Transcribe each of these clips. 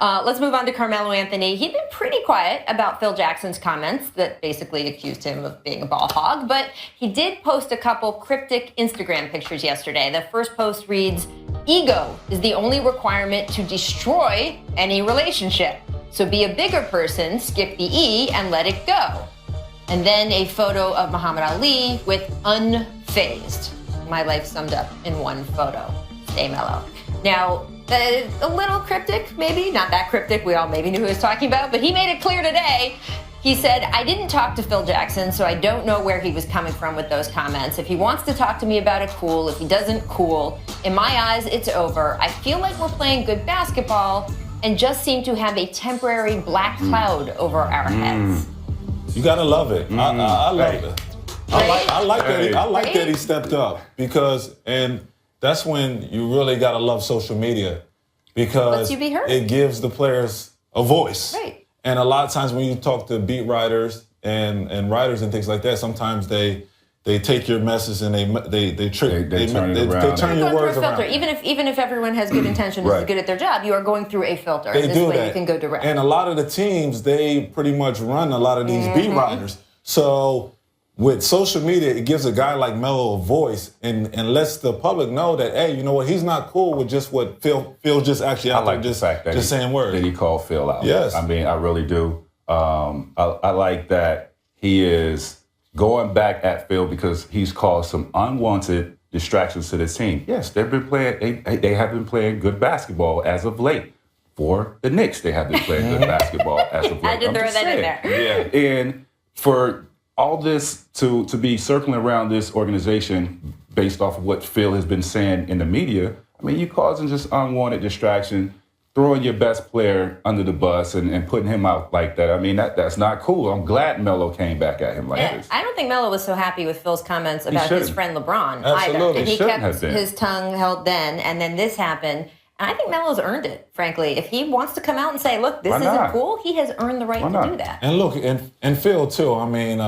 Let's move on to Carmelo Anthony. He'd been pretty quiet about Phil Jackson's comments that basically accused him of being a ball hog, but he did post a couple cryptic Instagram pictures yesterday. The first post reads, "Ego is the only requirement to destroy any relationship. So be a bigger person, skip the E, and let it go." And then a photo of Muhammad Ali with unfazed. My life summed up in one photo. Stay mellow. Now, a little cryptic, maybe. Not that cryptic. We all maybe knew who he was talking about. But he made it clear today. He said, "I didn't talk to Phil Jackson, so I don't know where he was coming from with those comments. If he wants to talk to me about it, cool. If he doesn't, cool. In my eyes, it's over. I feel like we're playing good basketball and just seem to have a temporary black cloud over our heads." You gotta love it. I love it. I like that. I like that he stepped up and that's when you really gotta love social media because lets you be heard. It gives the players a voice. Right. And a lot of times when you talk to beat writers and writers and things like that, sometimes they take your message and they turn your words around. Even if everyone has good intentions and is good at their job, you are going through a filter. They this do way that. you can go direct. And a lot of the teams, they pretty much run a lot of these beat writers. So with social media, it gives a guy like Melo a voice and lets the public know that, hey, you know what, he's not cool with just what Phil just actually out there just saying words. That he called Phil out. Yes. I mean, I really do. I like that he is going back at Phil because he's caused some unwanted distractions to the team. Yes, they've been playing. They have been playing good basketball as of late. For the Knicks, they have been playing good basketball as of late. I did throw that in there. Yeah. And for all this to be circling around this organization based off of what Phil has been saying in the media, I mean, you're causing just unwanted distraction, throwing your best player under the bus and putting him out like that. I mean, that's not cool. I'm glad Melo came back at him like this. I don't think Melo was so happy with Phil's comments about his friend LeBron either. And he kept his tongue held then, and then this happened. And I think Melo's earned it, frankly. If he wants to come out and say, look, this isn't cool, he has earned the right to do that. And look, and Phil, too. I mean,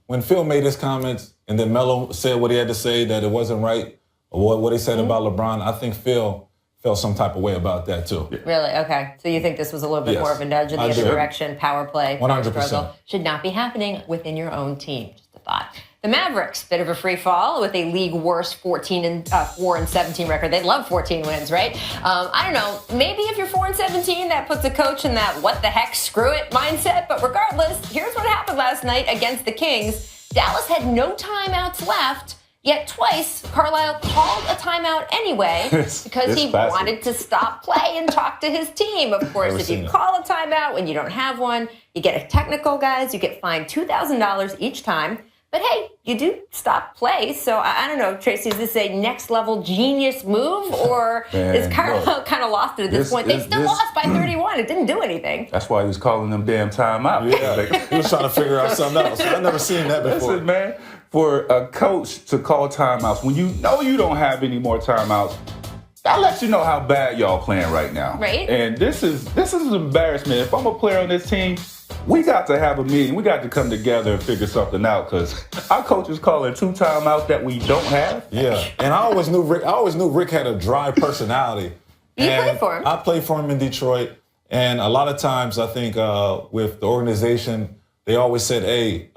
when Phil made his comments and then Melo said what he had to say, that it wasn't right, or what he said about LeBron, I think Phil felt some type of way about that, too. Really? Okay. So you think this was a little bit more of a nudge in the other direction, power play, 100%. struggle, should not be happening within your own team. Just a thought. The Mavericks, bit of a free fall with a league worst 4-17 record. They'd love 14 wins, right? I don't know. Maybe if you're 4-17, that puts a coach in that what the heck, screw it mindset. But regardless, here's what happened last night against the Kings. Dallas had no timeouts left. Yet twice, Carlisle called a timeout anyway because he wanted to stop play and talk to his team. Of course, if you call a timeout when you don't have one, you get a technical, guys. You get fined $2,000 each time. But hey, you do stop play. So I don't know, Tracy, is this a next level genius move or is Carlisle kind of lost it at this point? They still lost by 31. It didn't do anything. That's why he was calling them damn timeouts. Yeah, he was trying to figure out something else. I've never seen that before. Listen, man, for a coach to call timeouts when you know you don't have any more timeouts, that lets you know how bad y'all playing right now. Right. And this is an embarrassment. If I'm a player on this team, we got to have a meeting. We got to come together and figure something out because our coach is calling 2 timeouts that we don't have. Yeah, and I always knew Rick had a dry personality. You played for him. I played for him in Detroit, and a lot of times I think with the organization, they always said, hey,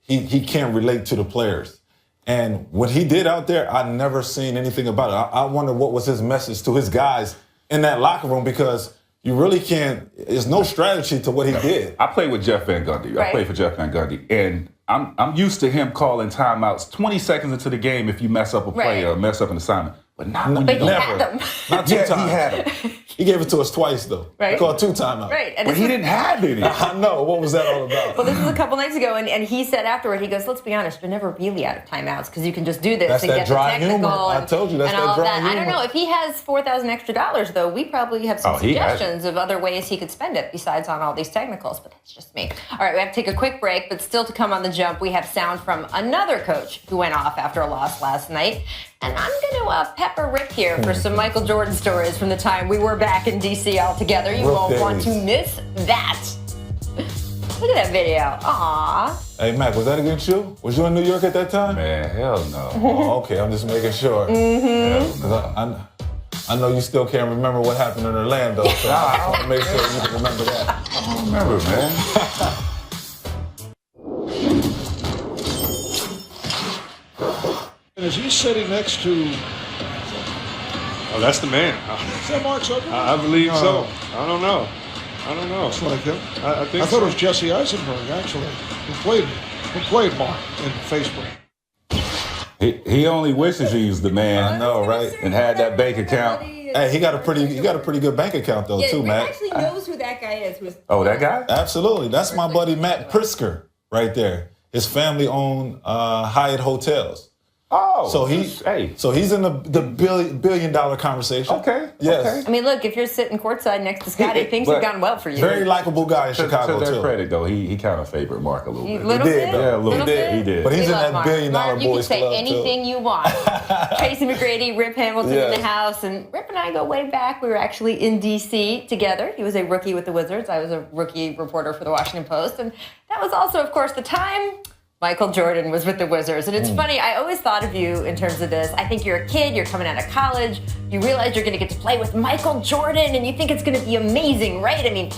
he can't relate to the players. And what he did out there, I never seen anything about it. I wonder what was his message to his guys in that locker room because you really can't, there's no strategy to what he did. I played with Jeff Van Gundy. Right. I played for Jeff Van Gundy. And I'm used to him calling timeouts 20 seconds into the game if you mess up a play or mess up an assignment. But not when you he had them. Not 2 times. He had them. He gave it to us twice, though. Right. He called 2 timeouts. Right. And but he didn't have any. I know. What was that all about? Well, this was a couple nights ago, and he said afterward, he goes, let's be honest, you're never really out of timeouts because you can just do this That's and that get the dry technical humor. and, I told you, that's and all that of dry that. humor. I don't know. If he has $4,000 extra, though, we probably have some suggestions of other ways he could spend it besides on all these technicals, but that's just me. All right, we have to take a quick break, but still to come on the jump, we have sound from another coach who went off after a loss last night. And I'm going to pepper Rick here for some Michael Jordan stories from the time we were back in D.C. all together. You won't want to miss that. Look at that video. Aww. Hey, Mac, was that against you? Was you in New York at that time? Man, hell no. Oh, okay, I'm just making sure. Mm-hmm. I know you still can't remember what happened in Orlando, so I want to make sure you can remember that. I don't remember, man. And is he sitting next to? Oh, that's the man. Is that Mark Zuckerberg? I believe so. I don't know. Looks like him. I think I thought it was Jesse Eisenberg, actually, who played Mark in Facebook. He only wishes he was the man. I know, right? And had that bank account. Hey, he got a pretty good bank account though, too, Rick Matt. actually knows who that guy is. Oh, that guy? Absolutely, that's my buddy Matt Prisker right there. His family owned Hyatt hotels. Oh, So he's in the billion dollar conversation. Okay. Yes. Okay. I mean, look, if you're sitting courtside next to Scotty, things But have gone well for you. Very likable guy in To Chicago their too. credit, though, he kind of favored Mark a little bit. Little He did, bit? though. Yeah, a little bit. He did. But he's We in love that Mark. billion dollar Mark, you can boys say club anything too. you want. Tracy McGrady, Rip Hamilton Yes. in the house, and Rip and I go way back. We were actually in D.C. together. He was a rookie with the Wizards. I was a rookie reporter for the Washington Post, and that was also, of course, the time Michael Jordan was with the Wizards. And it's funny, I always thought of you in terms of this. I think you're a kid, you're coming out of college, you realize you're gonna get to play with Michael Jordan, and you think it's gonna be amazing, right? I mean,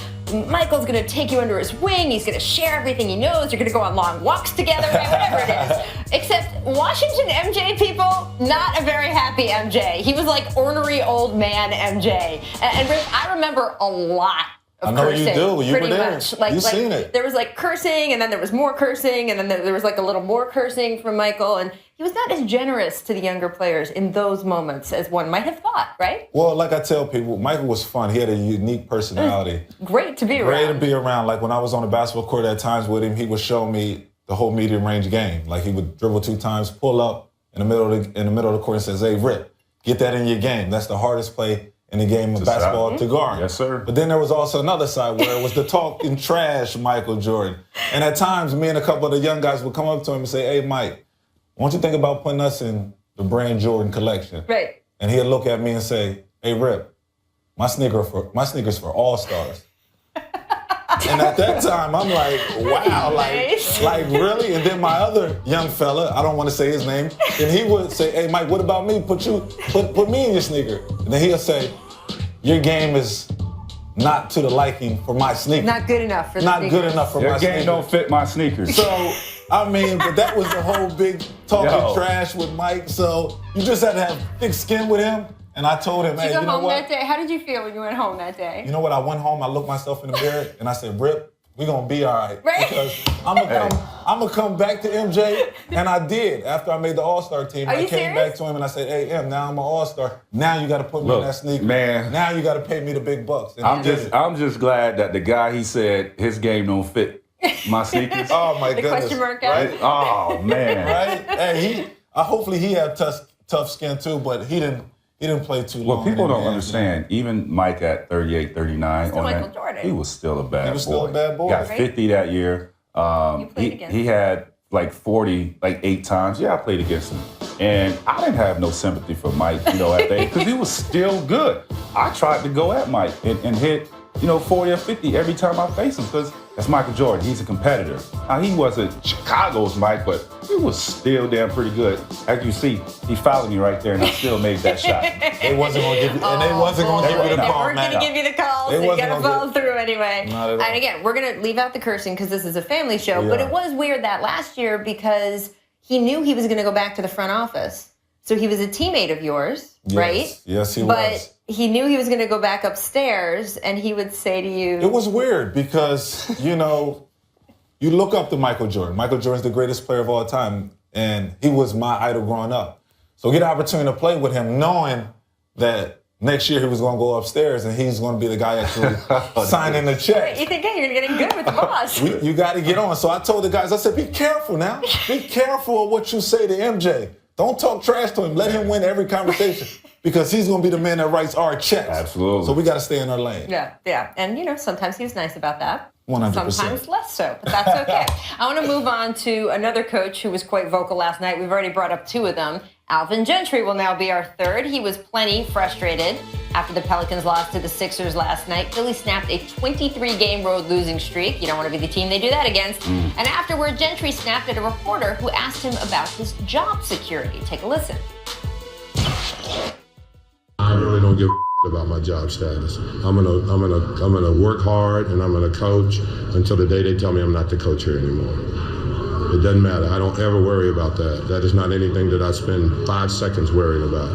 Michael's gonna take you under his wing, he's gonna share everything he knows, you're gonna go on long walks together, right? Whatever it is. Except Washington MJ people, not a very happy MJ. He was like ornery old man MJ. And Rick, I remember a lot of I know cursing, you do. You pretty were there. much. You seen it. There was like cursing, and then there was more cursing, and then there was like a little more cursing from Michael, and he was not as generous to the younger players in those moments as one might have thought, right? Well, like I tell people, Michael was fun. He had a unique personality. Great to be Great around. to be around. Like when I was on the basketball court at times with him, he would show me the whole medium range game. Like he would dribble 2 times, pull up in the middle of the court and says, "Hey, Rip, get that in your game. That's the hardest play in the game of basketball to guard." Yes, sir. But then there was also another side where it was the talking trash Michael Jordan. And at times, me and a couple of the young guys would come up to him and say, "Hey, Mike, why don't you think about putting us in the brand Jordan collection?" Right. And he'd look at me and say, "Hey, Rip, my sneakers for all-stars." And at that time, I'm like, wow, Nice. like really? And then my other young fella, I don't want to say his name, and he would say, "Hey, Mike, what about me? Put me in your sneaker." And then he'll say, "Your game is not to the liking for my sneaker. Not good enough for the Not sneakers. good enough for Your my game sneaker." don't fit my sneakers. So, I mean, but that was the whole big talking Yo. trash with Mike. So you just had to have thick skin with him. And I told him, Did "Hey, you go you know home what? that day? How did you feel when you went home that day? You know what? I went home, I looked myself in the mirror, and I said, Rip, we're going to be all right." Right. Because I'm going to come back to MJ. And I did. After I made the All-Star team, Are I you came serious? back to him and I said, "Hey, M, now I'm an All-Star. Now you got to put me in Look, that sneaker. man. Now you got to pay me the big bucks." And I'm he did it. I'm just glad that the guy he said his game don't fit my sneakers. Oh, my The goodness. question mark guy? Right? Oh man. Right? Hey, hopefully he had tough skin too, but he didn't play too long. What people in the don't end. understand, even Mike at 38, 39, Still on Michael that, Jordan. he was still a bad boy. He was still a bad boy. Got Right. 50 that year. You played against He him. had like 40, like 8 times. Yeah, I played against him. And I didn't have no sympathy for Mike, at that age, because he was still good. I tried to go at Mike and hit, 40 or 50 every time I faced him, because that's Michael Jordan. He's a competitor. Now, he wasn't Chicago's Mike, but he was still damn pretty good. As you see, he fouled me right there, and I still made that shot. They wasn't going to give you, and they wasn't going to give you the They call, weren't going man. to give you the calls, They so you wasn't got to gonna follow through anyway. Not at all. And again, we're going to leave out the cursing because this is a family show, We but are. it was weird that last year because he knew he was going to go back to the front office. So he was a teammate of yours, right? Yes, he but was. he knew he was going to go back upstairs, and he would say to you, It was weird because, you look up to Michael Jordan. Michael Jordan's the greatest player of all time, and he was my idol growing up. So get an opportunity to play with him knowing that next year he was going to go upstairs and he's going to be the guy actually signing the check. you think, hey, you're going to get good with the boss. You got to get on. So I told the guys, I said, be careful now. Be careful of what you say to MJ. Don't talk trash to him. Let him win every conversation because he's going to be the man that writes our checks. Absolutely. So we got to stay in our lane. Yeah. And, sometimes he was nice about that. 100%. Sometimes less so, but that's okay. I want to move on to another coach who was quite vocal last night. We've already brought up 2 of them. Alvin Gentry will now be our 3rd. He was plenty frustrated after the Pelicans lost to the Sixers last night. Philly snapped a 23-game road losing streak. You don't want to be the team they do that against. And afterward, Gentry snapped at a reporter who asked him about his job security. Take a listen. I really don't give a about my job status. I'm gonna work hard and I'm gonna coach until the day they tell me I'm not the coach here anymore. It doesn't matter. I don't ever worry about that. That is not anything that I spend 5 seconds worrying about.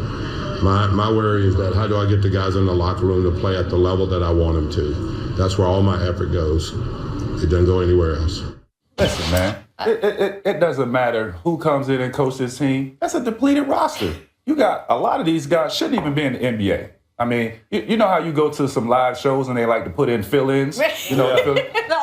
My worry is that how do I get the guys in the locker room to play at the level that I want them to? That's where all my effort goes. It doesn't go anywhere else. Listen, man, it doesn't matter who comes in and coaches this team. That's a depleted roster. You got a lot of these guys shouldn't even be in the NBA. I mean, you know how you go to some live shows and they like to put in fill-ins? You know,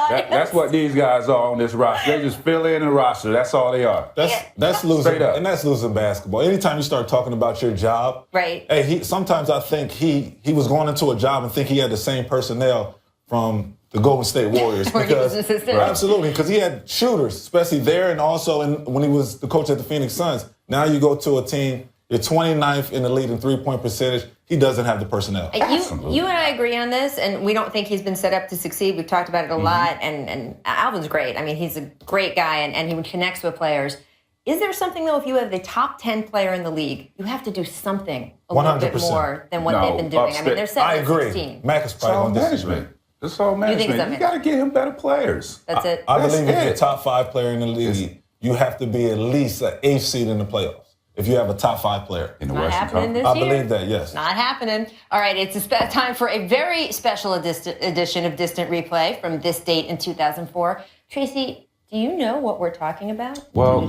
that's what these guys are on this roster. They just fill in the roster. That's all they are. That's losing, and that's losing basketball. Anytime you start talking about your job, right? Hey, sometimes I think he was going into a job and think he had the same personnel from the Golden State Warriors. Absolutely, because he had shooters, especially there and also when he was the coach at the Phoenix Suns. Now you go to a team, you're 29th in the league in three-point percentage. He doesn't have the personnel. You and I agree on this, and we don't think he's been set up to succeed. We've talked about it a lot, and Alvin's great. I mean, he's a great guy, and he connects with players. Is there something, though, if you have the top 10 player in the league, you have to do something a 100%. Little bit more than what they've been doing? I mean, they're 7 I agree. 16. Mac is probably on management. It's all management. You got to get him better players. That's it. I believe if you're a top 5 player in the league, you have to be at least an 8th seed in the playoffs. If you have a top 5 player in the Western Conference, I believe that. Yes, not happening. All right, it's time for a very special edition of Distant Replay from this date in 2004. Tracy, do you know what we're talking about? Well,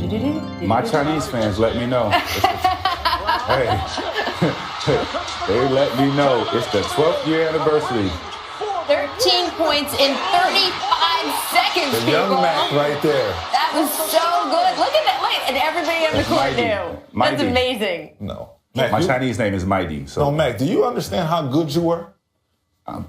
my Chinese fans let me know. Hey, they let me know it's the 12th year anniversary. 13 points in 35 seconds, the young people. Mac right there. That was so good. Look at that. And everybody on the court knew. That's amazing. No. Mac, my Chinese name is Mighty. So. No, Mac, do you understand how good you were?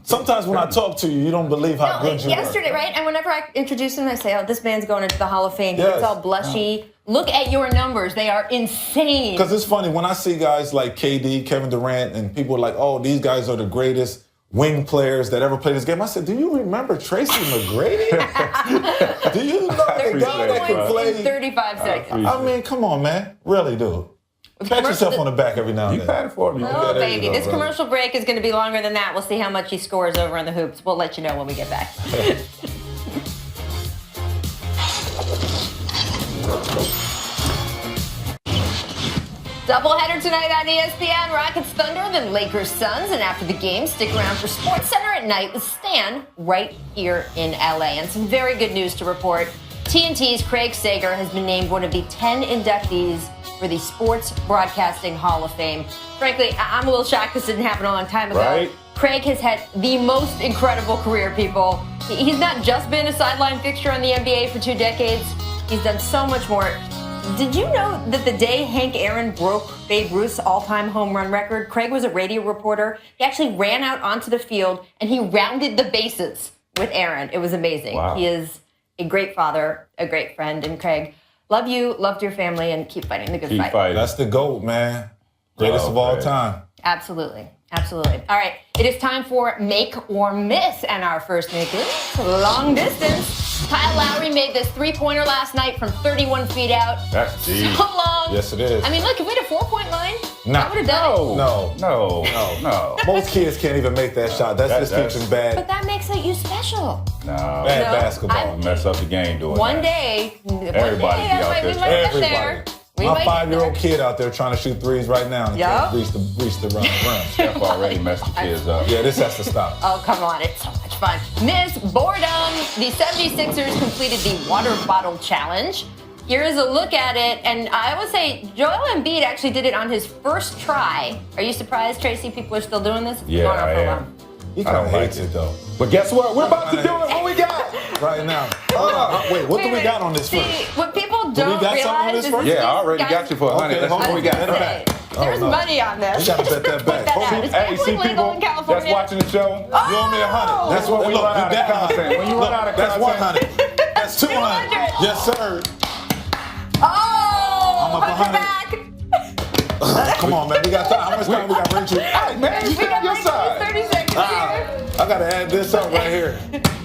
Sometimes when I talk to you, you don't believe how good you were. Yesterday, right? And whenever I introduce him, I say, oh, this man's going into the Hall of Fame. He gets all blushy. Look at your numbers. They are insane. Because it's funny, when I see guys like KD, Kevin Durant, and people are like, oh, these guys are the greatest wing players that ever played this game. I said, do you remember Tracy McGrady? Do you know the guy that can play? In 35 seconds. I mean, come on, man. Really, dude. Pat yourself on the back every now and then. You pat it for me. Oh, baby. This commercial break is going to be longer than that. We'll see how much he scores over on the hoops. We'll let you know when we get back. Doubleheader tonight on ESPN. Rockets Thunder, then Lakers Suns. And after the game, stick around for SportsCenter at night with Stan right here in LA. And some very good news to report. TNT's Craig Sager has been named one of the 10 inductees for the Sports Broadcasting Hall of Fame. Frankly, I'm a little shocked this didn't happen a long time ago. Right? Craig has had the most incredible career, people. He's not just been a sideline fixture on the NBA for 2 decades. He's done so much more. Did you know that the day Hank Aaron broke Babe Ruth's all-time home run record, Craig was a radio reporter. He actually ran out onto the field and he rounded the bases with Aaron. It was amazing. Wow. He is a great father, a great friend. And Craig, love you, loved your family, and keep fighting the good fight. That's the GOAT, man. Greatest of all time. Absolutely. Absolutely. All right. It is time for Make or Miss. And our first make is long distance. Kyle Lowry made this three-pointer last night from 31 feet out. That's deep. So long. Yes, it is. I mean, look, if we had a 4-point line, Nah. I would have done it. No. Most kids can't even make that shot. That's just teaching bad. But that makes you special. No. Bad basketball. Mess up the game doing One that. day, Everybody be out there. we might get there. Everybody. We My might get 5-year-old there. kid out there trying to shoot threes right now and can't reach the rim. Steph already messed the kids up. Yeah, this has to stop. Oh, come on. It's so much fun. Miss Boredom. The 76ers completed the water bottle challenge. Here is a look at it. And I would say Joel Embiid actually did it on his first try. Are you surprised, Tracy, people are still doing this? It's Yeah, gone on I for a am. while. He kind of hates it, though. But guess what? We're about to do it. What we got? Right now. Wait, what do we got on this See, first? what people Do we don't got something on realize this is first? Yeah, I already got you for 100. Okay, hold What on. we got? Bet it back. There's no. money on this. We gotta bet that back. Put that out. Is gambling legal in California? that's watching the show. You owe me 100. That's what we Look, run out you of got content. When you run out of That's content. 100. That's 200. 200. Yes, sir. Oh, I'm up 100. back. Come on, man. We got time. How much time we got, Rachel? Hey, man, you We stay got on your like side. 30 seconds here. I gotta add this up right here.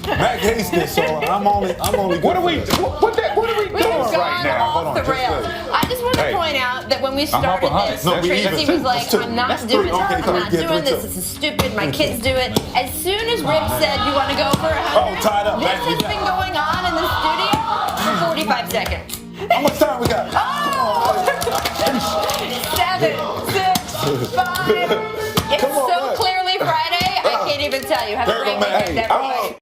Mac hates this, so I'm only. What are we doing We've right gone now? off Hold on, the just rails. wait. I just want to Hey. point out that when we up started 100. this, No, we Tracy even. was like, That's two. I'm not That's doing three. this. Okay, I'm come on, not get doing three, this. two. This is stupid. My kids do it. As soon as Rip said, you want to go for 100, Oh, tied up, this man. has been going on in the studio for 45 seconds. How much time we got? Oh! 7, 6, 5. It's Come on, so man. clearly Friday, I can't even tell you. Have a There you great go, man. weekend, Hey, everybody.